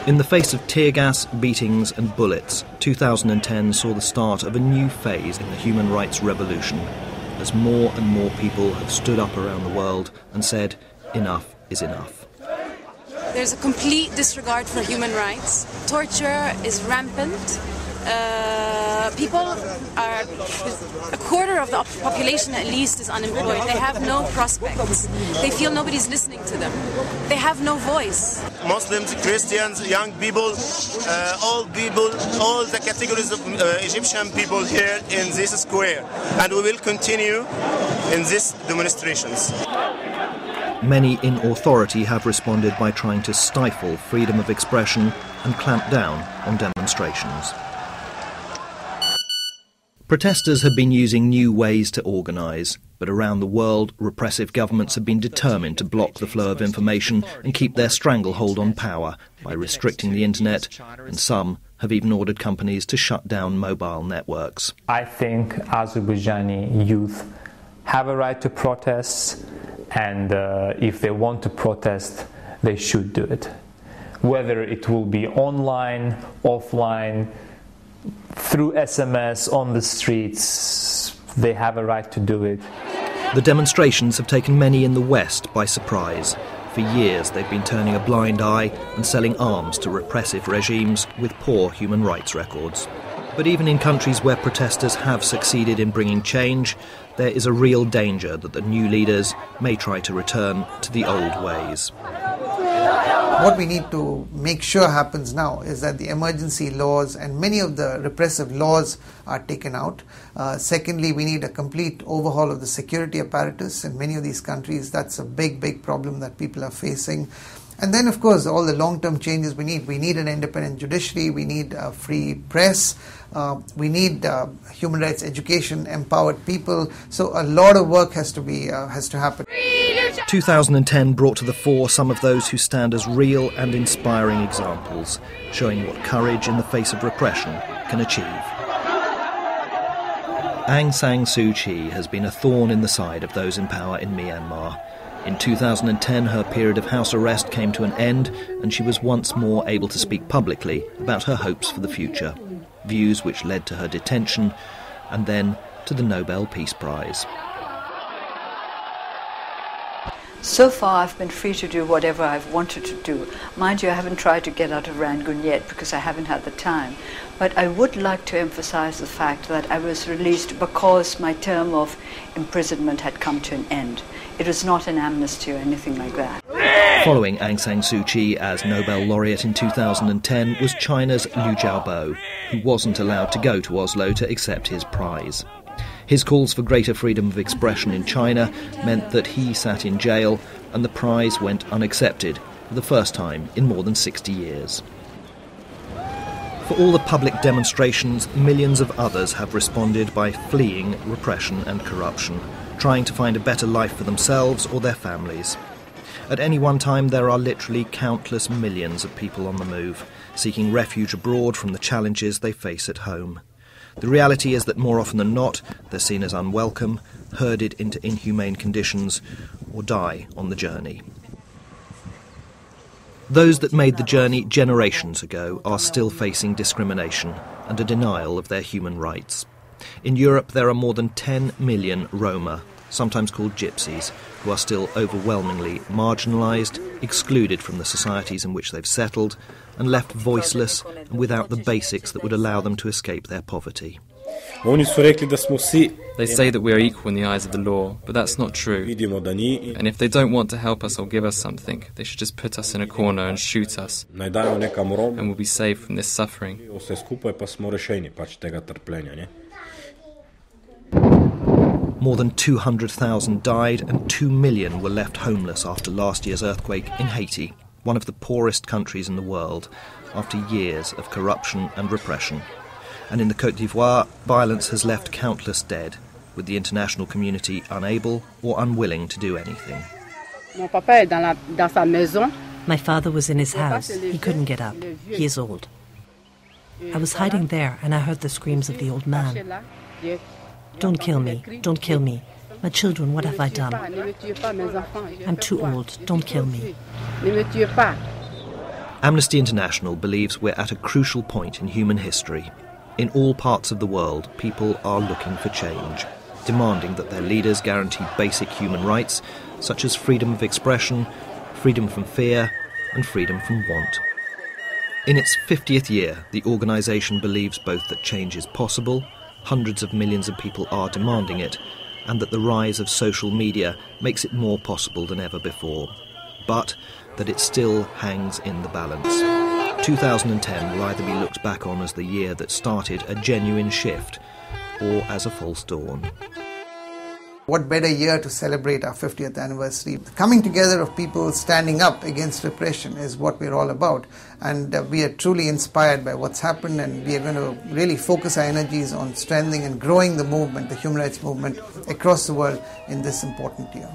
In the face of tear gas, beatings and bullets, 2010 saw the start of a new phase in the human rights revolution, as more and more people have stood up around the world and said, enough is enough. There's a complete disregard for human rights. Torture is rampant. People are, a quarter of the population at least is unemployed. They have no prospects. They feel nobody's listening to them. They have no voice. Muslims, Christians, young people, all the categories of Egyptian people here in this square. And we will continue in these demonstrations. Many in authority have responded by trying to stifle freedom of expression and clamp down on demonstrations. Protesters have been using new ways to organise, but around the world, repressive governments have been determined to block the flow of information and keep their stranglehold on power by restricting the internet, and some have even ordered companies to shut down mobile networks. I think Azerbaijani youth have a right to protest, and if they want to protest, they should do it. Whether it will be online, offline, through SMS, on the streets, they have a right to do it. The demonstrations have taken many in the West by surprise. For years they've been turning a blind eye and selling arms to repressive regimes with poor human rights records. But even in countries where protesters have succeeded in bringing change, there is a real danger that the new leaders may try to return to the old ways. What we need to make sure happens now is that the emergency laws and many of the repressive laws are taken out. Secondly, we need a complete overhaul of the security apparatus in many of these countries. That's a big problem that people are facing. And then, of course, all the long-term changes we need. We need an independent judiciary. We need a free press. We need human rights education, empowered people. So a lot of work has to happen. 2010 brought to the fore some of those who stand as real and inspiring examples, showing what courage in the face of repression can achieve. Aung San Suu Kyi has been a thorn in the side of those in power in Myanmar. In 2010, her period of house arrest came to an end, and she was once more able to speak publicly about her hopes for the future, views which led to her detention and then to the Nobel Peace Prize. So far I've been free to do whatever I've wanted to do. Mind you, I haven't tried to get out of Rangoon yet because I haven't had the time. But I would like to emphasize the fact that I was released because my term of imprisonment had come to an end. It was not an amnesty or anything like that. Following Aung San Suu Kyi as Nobel laureate in 2010 was China's Liu Xiaobo, who wasn't allowed to go to Oslo to accept his prize. His calls for greater freedom of expression in China meant that he sat in jail and the prize went unaccepted for the first time in more than 60 years. For all the public demonstrations, millions of others have responded by fleeing repression and corruption, trying to find a better life for themselves or their families. At any one time, there are literally countless millions of people on the move, seeking refuge abroad from the challenges they face at home. The reality is that more often than not, they're seen as unwelcome, herded into inhumane conditions, or die on the journey. Those that made the journey generations ago are still facing discrimination and a denial of their human rights. In Europe, there are more than 10 million Roma, sometimes called gypsies, who are still overwhelmingly marginalised, excluded from the societies in which they've settled, and left voiceless and without the basics that would allow them to escape their poverty. They say that we are equal in the eyes of the law, but that's not true. And if they don't want to help us or give us something, they should just put us in a corner and shoot us, and we'll be saved from this suffering. More than 200,000 died and 2 million were left homeless after last year's earthquake in Haiti, one of the poorest countries in the world, after years of corruption and repression. And in the Côte d'Ivoire, violence has left countless dead, with the international community unable or unwilling to do anything. My father was in his house. He couldn't get up. He is old. I was hiding there and I heard the screams of the old man. Don't kill me, don't kill me. My children, what have I done? I'm too old, don't kill me. Amnesty International believes we're at a crucial point in human history. In all parts of the world, people are looking for change, demanding that their leaders guarantee basic human rights, such as freedom of expression, freedom from fear, and freedom from want. In its 50th year, the organisation believes both that change is possible, hundreds of millions of people are demanding it, and that the rise of social media makes it more possible than ever before. But that it still hangs in the balance. 2010 will either be looked back on as the year that started a genuine shift, or as a false dawn. What better year to celebrate our 50th anniversary? The coming together of people standing up against repression is what we're all about. And we are truly inspired by what's happened, and we are going to really focus our energies on strengthening and growing the movement, the human rights movement, across the world in this important year.